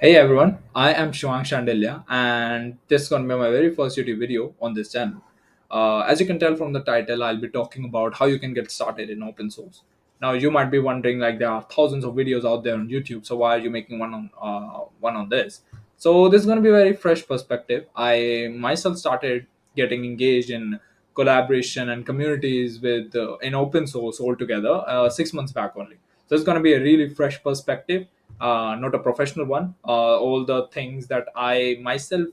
Hey everyone, I am Shivang Shandilya, and this is going to be my very first YouTube video on this channel. As you can tell from the title, I'll be talking about how you can get started in open source. Now, you might be wondering, like, there are thousands of videos out there on YouTube, so why are you making one on this? So this is going to be a very fresh perspective. I myself started getting engaged in collaboration and communities with in open source altogether 6 months back only. So it's going to be a really fresh perspective, not a professional one. All the things that I myself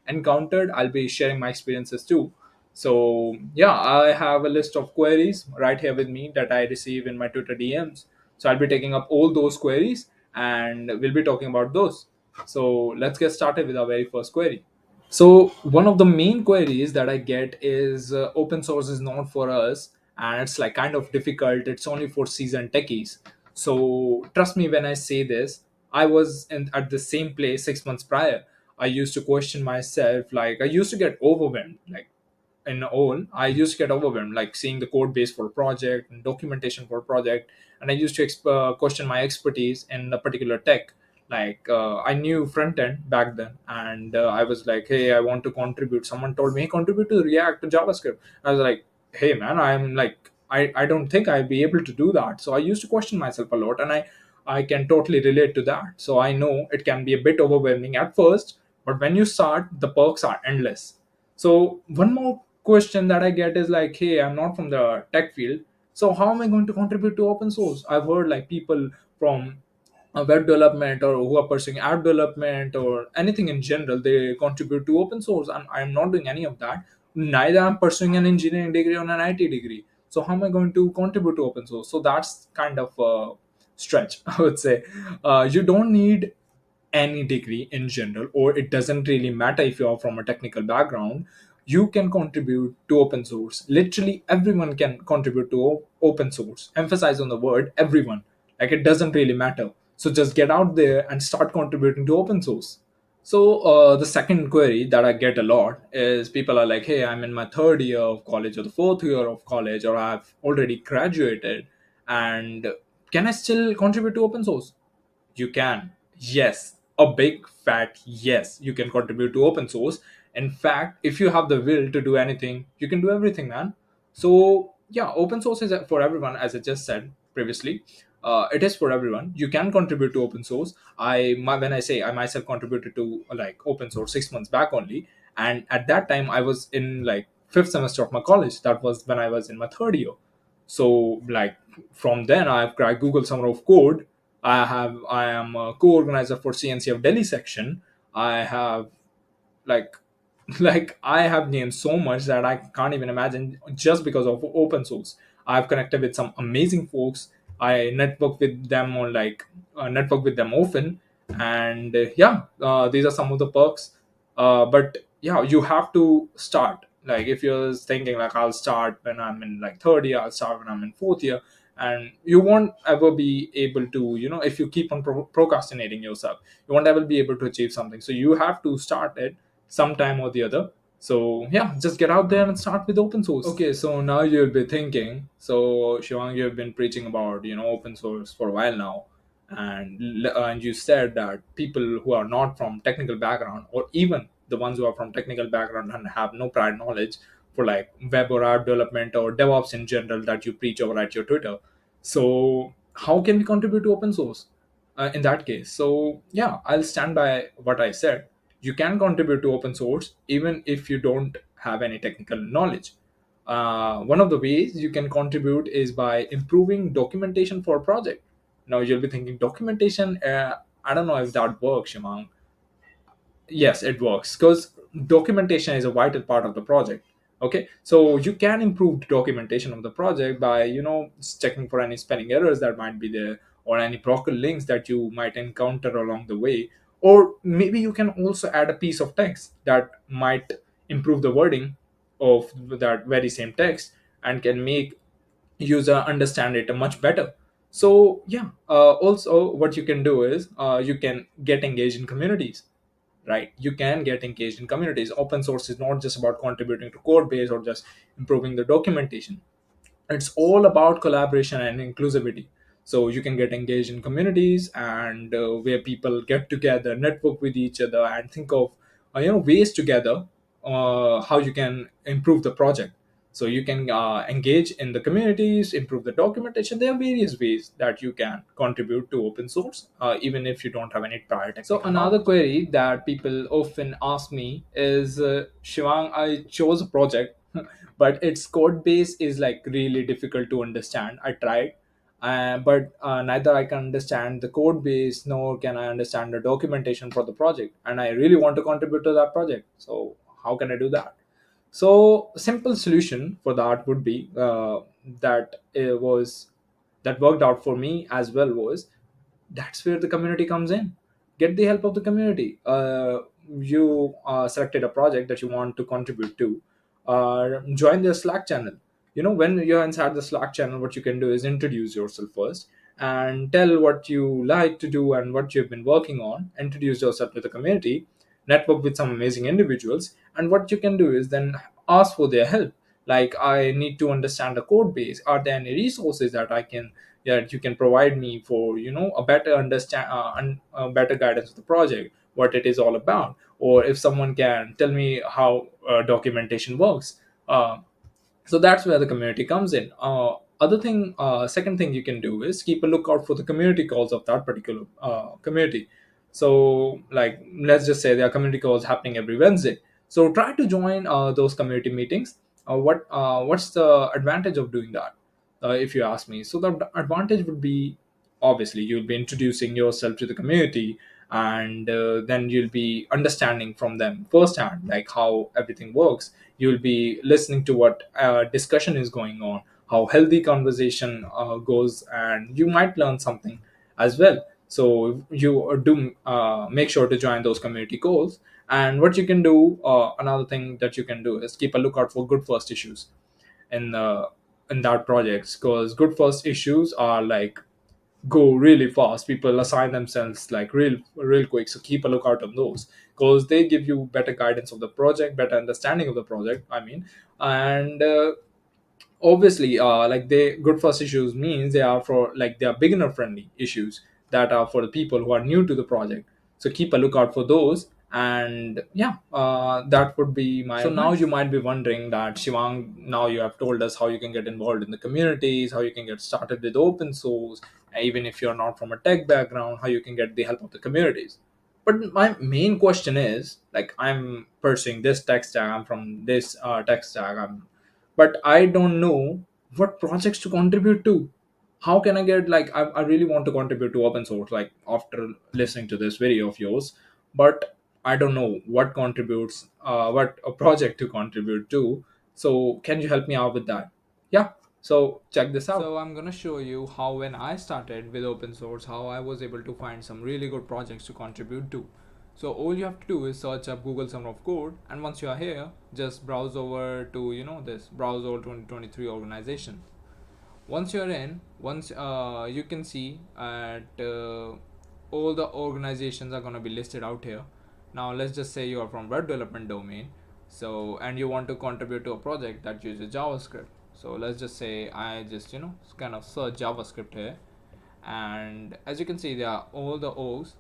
encountered, I'll be sharing my experiences too. So yeah, I have a list of queries right here with me that I receive in my Twitter DMs. So I'll be taking up all those queries and we'll be talking about those. So let's get started with our very first query. So one of the main queries that I get is open source is not for us, and it's like kind of difficult. It's only for seasoned techies. So trust me when I say this. I was at the same place 6 months prior. I used to question myself. Like I used to get overwhelmed. Like in all, I used to get overwhelmed, like seeing the code base for a project and documentation for a project, and I used to question my expertise in a particular tech. Like I knew front end back then, and I was like, hey, I want to contribute. Someone told me, hey, contribute to React to JavaScript. I was like, hey, man, I'm like, I don't think I'll be able to do that. So I used to question myself a lot, and I can totally relate to that. So I know it can be a bit overwhelming at first, but when you start, the perks are endless. So one more question that I get is like, hey, I'm not from the tech field, so how am I going to contribute to open source? I've heard like people from web development or who are pursuing app development or anything in general, they contribute to open source, and I'm not doing any of that. Neither I'm pursuing an engineering degree or an IT degree. So how am I going to contribute to open source? So that's kind of a stretch, I would say. You don't need any degree in general, or it doesn't really matter if you are from a technical background. You can contribute to open source. Literally everyone can contribute to open source. Emphasize on the word everyone. Like it doesn't really matter. So just get out there and start contributing to open source. So the second query that I get a lot is people are like, hey, I'm in my third year of college or the fourth year of college, or I've already graduated, and can I still contribute to open source? You can. Yes, a big fat yes, you can contribute to open source. In fact, if you have the will to do anything, you can do everything, man. So yeah, open source is for everyone, as I just said previously. It is for everyone. You can contribute to open source. When I say I myself contributed to like open source 6 months back only, and at that time I was in like fifth semester of my college. That was when I was in my third year. So like from then I've cracked Google Summer of Code. I am a co-organizer for CNCF Delhi section. I have like like I have named so much that I can't even imagine, just because of open source. I've connected with some amazing folks. I network with them often, and yeah, these are some of the perks. But yeah, you have to start. Like if you're thinking like I'll start when I'm in like third year, I'll start when I'm in fourth year, and you won't ever be able to, if you keep on procrastinating yourself, you won't ever be able to achieve something. So you have to start it sometime or the other. So yeah, just get out there and start with open source. Okay, so now you'll be thinking, so Shivang, you've been preaching about open source for a while now, and you said that people who are not from technical background, or even the ones who are from technical background and have no prior knowledge for like web or app development or DevOps in general, that you preach over at your Twitter. So how can we contribute to open source in that case? So yeah, I'll stand by what I said. You can contribute to open source even if you don't have any technical knowledge. One of the ways you can contribute is by improving documentation for a project. Now you'll be thinking documentation. I don't know if that works, Shimang. Yes, it works because documentation is a vital part of the project. Okay, so you can improve the documentation of the project by checking for any spelling errors that might be there, or any broken links that you might encounter along the way. Or maybe you can also add a piece of text that might improve the wording of that very same text, and can make user understand it much better. So yeah, also what you can do is you can get engaged in communities. Right, you can get engaged in communities. Open source is not just about contributing to code base or just improving the documentation. It's all about collaboration and inclusivity. So you can get engaged in communities, and where people get together, network with each other, and think of ways together how you can improve the project. So you can engage in the communities, improve the documentation. There are various ways that you can contribute to open source, even if you don't have any prior technical knowledge. So another query that people often ask me is, Shivang, I chose a project but its code base is like really difficult to understand. I tried, but neither I can understand the code base nor can I understand the documentation for the project, and I really want to contribute to that project. So how can I do that? So simple solution for that would be that it was that worked out for me as well was, that's where the community comes in. Get the help of the community. You selected a project that you want to contribute to. Join their Slack channel. When you're inside the Slack channel, what you can do is introduce yourself first and tell what you like to do and what you've been working on. Introduce yourself to the community, network with some amazing individuals, and what you can do is then ask for their help. Like, I need to understand the code base. Are there any resources that you can provide me for a better better guidance of the project, what it is all about? Or if someone can tell me how documentation works. So that's where the community comes in. Second thing you can do is keep a lookout for the community calls of that particular community. So, like, let's just say there are community calls happening every Wednesday. So try to join those community meetings. What's the advantage of doing that, if you ask me? So the advantage would be, obviously, you'll be introducing yourself to the community, and then you'll be understanding from them firsthand like how everything works. You'll be listening to what discussion is going on, how healthy conversation goes, and you might learn something as well. So you do make sure to join those community calls. And what you can do, another thing that you can do is keep a lookout for good first issues in that projects, because good first issues are like go really fast. People assign themselves like real quick. So keep a lookout on those, because they give you better guidance of the project, better understanding of the project, I mean. And obviously, like, they good first issues means they are beginner friendly issues that are for the people who are new to the project. So keep a lookout for those. And yeah, that would be my so now you might be wondering that, Shivang, now you have told us how you can get involved in the communities, how you can get started with open source, even if you're not from a tech background, how you can get the help of the communities. But my main question is, like, I'm pursuing this tech stack, I'm from this tech stack, but I don't know what projects to contribute to. How can I get, like, I really want to contribute to open source, like, after listening to this video of yours, but I don't know what a project to contribute to. So can you help me out with that? Yeah. So check this out. So I'm gonna show you how, when I started with open source, how I was able to find some really good projects to contribute to. So all you have to do is search up Google Summer of Code, and once you are here, just browse over to this browse over 2023 organization. Once you're in, once you can see at all the organizations are going to be listed out here. Now let's just say you are from web development domain, so, and you want to contribute to a project that uses JavaScript. So let's just say I just kind of search JavaScript here, and as you can see, there are all the orgs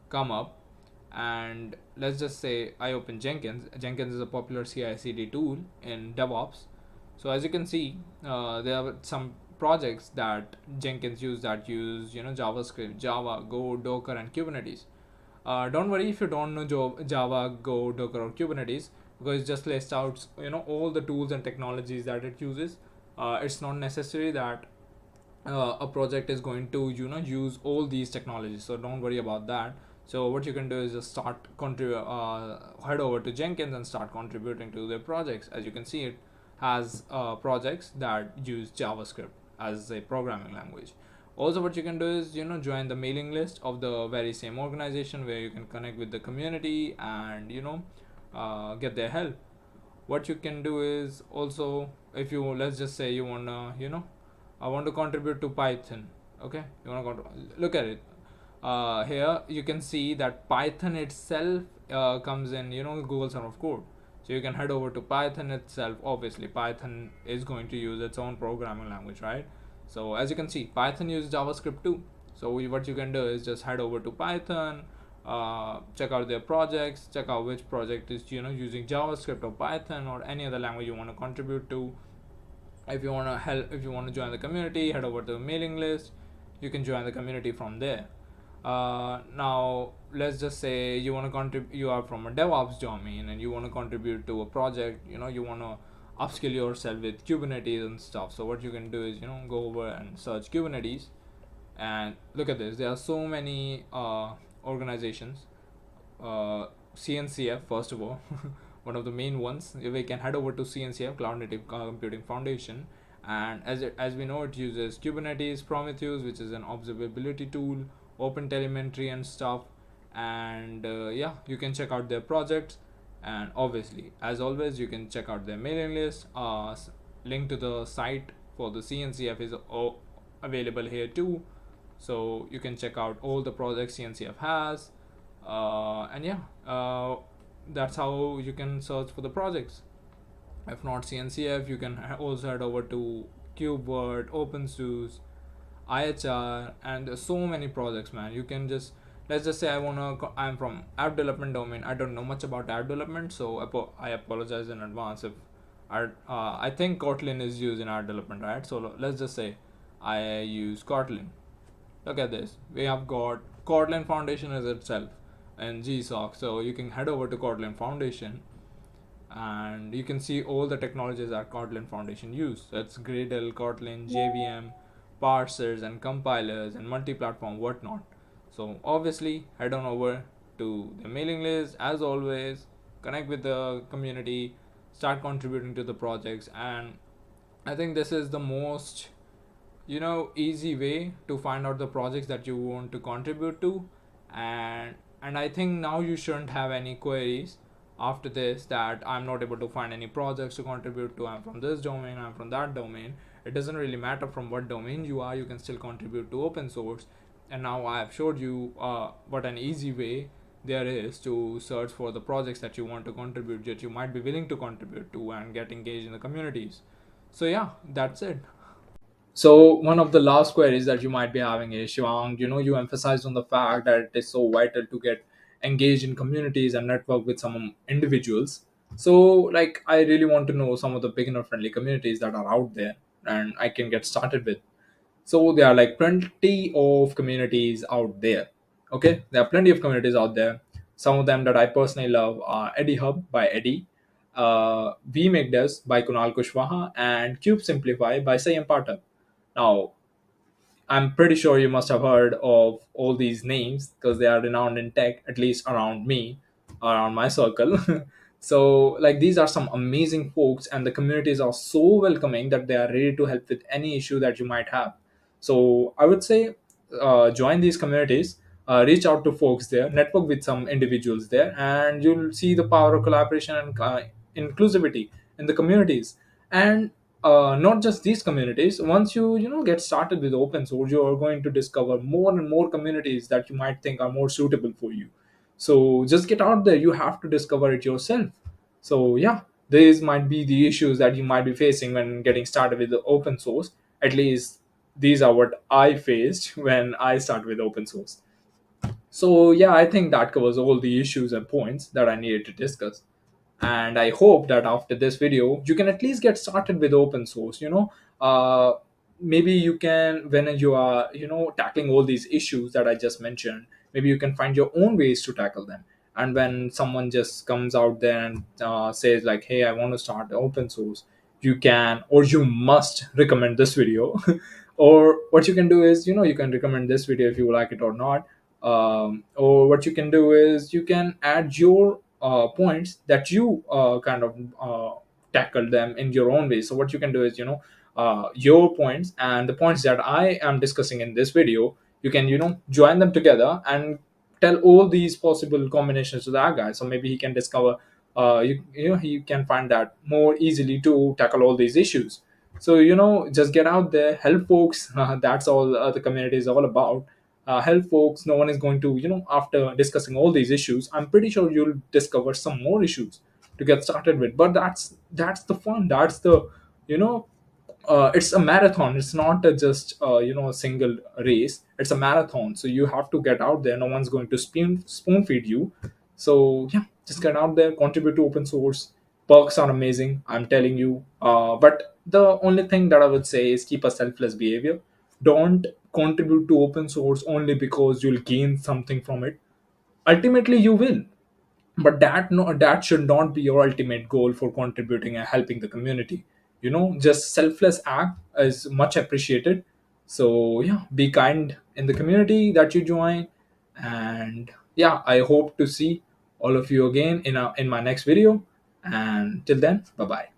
come up. And let's just say I open Jenkins is a popular CI/CD tool in DevOps. So as you can see, there are some projects that Jenkins use JavaScript, Java, Go, Docker, and Kubernetes. Don't worry if you don't know Java, Go, Docker, or Kubernetes, because it just lists out all the tools and technologies that it uses. It's not necessary that a project is going to use all these technologies, so don't worry about that. So what you can do is just head over to Jenkins and start contributing to their projects. As you can see, it has projects that use JavaScript as a programming language. Also, what you can do is join the mailing list of the very same organization, where you can connect with the community and get their help. What you can do is also, if you, let's just say you wanna I want to contribute to Python. Okay, you want to look at it. Here you can see that Python itself comes in Google Summer of Code. So you can head over to Python itself. Obviously Python is going to use its own programming language, right? So as you can see, Python uses JavaScript too. So what you can do is just head over to Python, check out their projects, check out which project is using JavaScript or Python or any other language you want to contribute to. If you want to help, if you want to join the community, head over to the mailing list. You can join the community from there. Now let's just say you want to contribute, you are from a DevOps domain and you want to contribute to a project, you want to upskill yourself with Kubernetes and stuff. So what you can do is go over and search Kubernetes, and look at this, there are so many organizations. CNCF, first of all, one of the main ones. We can head over to CNCF, Cloud Native Computing Foundation, and as we know, it uses Kubernetes, Prometheus, which is an observability tool, Open Telemetry and stuff. And yeah, you can check out their projects, and obviously, as always, you can check out their mailing list. Link to the site for the CNCF is available here too, so you can check out all the projects CNCF has. And yeah, that's how you can search for the projects. If not CNCF, you can also head over to KubeVirt, opensource, IHR, and there's so many projects, man. You can just, let's just say I'm from app development domain. I don't know much about app development, so I apologize in advance if I think Kotlin is used in app development, right? So let's just say I use Kotlin. Look at this. We have got Kotlin Foundation as itself and gsoc. So you can head over to Kotlin Foundation, and you can see all the technologies that Kotlin Foundation use. That's Gradle, Kotlin, JVM, parsers and compilers and multi-platform whatnot. So obviously head on over to the mailing list as always, connect with the community, start contributing to the projects. And I think this is the most easy way to find out the projects that you want to contribute to. And I think now you shouldn't have any queries after this that I'm not able to find any projects to contribute to. I'm from this domain, I'm from that domain. It doesn't really matter from what domain you are, you can still contribute to open source. And now I have showed you what an easy way there is to search for the projects that you want to contribute, that you might be willing to contribute to, and get engaged in the communities. So yeah, that's it. So one of the last queries that you might be having is, Shivang, you emphasized on the fact that it is so vital to get engaged in communities and network with some individuals. So like, I really want to know some of the beginner friendly communities that are out there and I can get started with. So there are like plenty of communities out there. Okay, there are plenty of communities out there. Some of them that I personally love are Eddie Hub by Eddie, We Make This by Kunal Kushwaha, and Cube Simplify by Sayam Patel. Now, I'm pretty sure you must have heard of all these names because they are renowned in tech, at least around me, around my circle. So, like, these are some amazing folks, and the communities are so welcoming that they are ready to help with any issue that you might have. So, I would say join these communities, reach out to folks there, network with some individuals there, and you'll see the power of collaboration and inclusivity in the communities. And not just these communities, once you get started with open source, you are going to discover more and more communities that you might think are more suitable for you. So just get out there, you have to discover it yourself. So yeah, these might be the issues that you might be facing when getting started with the open source. At least these are what I faced when I started with open source. So yeah, I think that covers all the issues and points that I needed to discuss. And I hope that after this video, you can at least get started with open source. Maybe you can, when you are tackling all these issues that I just mentioned, maybe you can find your own ways to tackle them. And when someone just comes out there and says like, hey, I want to start open source, you can or you must recommend this video. Or what you can do is, you can recommend this video if you like it or not. Or what you can do is you can add your points that you kind of tackle them in your own way. So what you can do is, your points and the points that I am discussing in this video, you can join them together and tell all these possible combinations to that guy. So maybe he can discover, he can find that more easily to tackle all these issues. So just get out there, help folks. That's all the community is all about. Help folks. No one is going to, after discussing all these issues, I'm pretty sure you'll discover some more issues to get started with. But that's the fun. That's the you know it's a marathon. It's not just a single race. It's a marathon, so you have to get out there. No one's going to spoon feed you. So yeah, just get out there, contribute to open source. Perks are amazing, I'm telling you. But the only thing that I would say is keep a selfless behavior. Don't contribute to open source only because you'll gain something from it. Ultimately you will, but that should not be your ultimate goal for contributing and helping the community. Just selfless act is much appreciated. So yeah, be kind in the community that you join. And yeah, I hope to see all of you again in my next video. And till then, bye bye.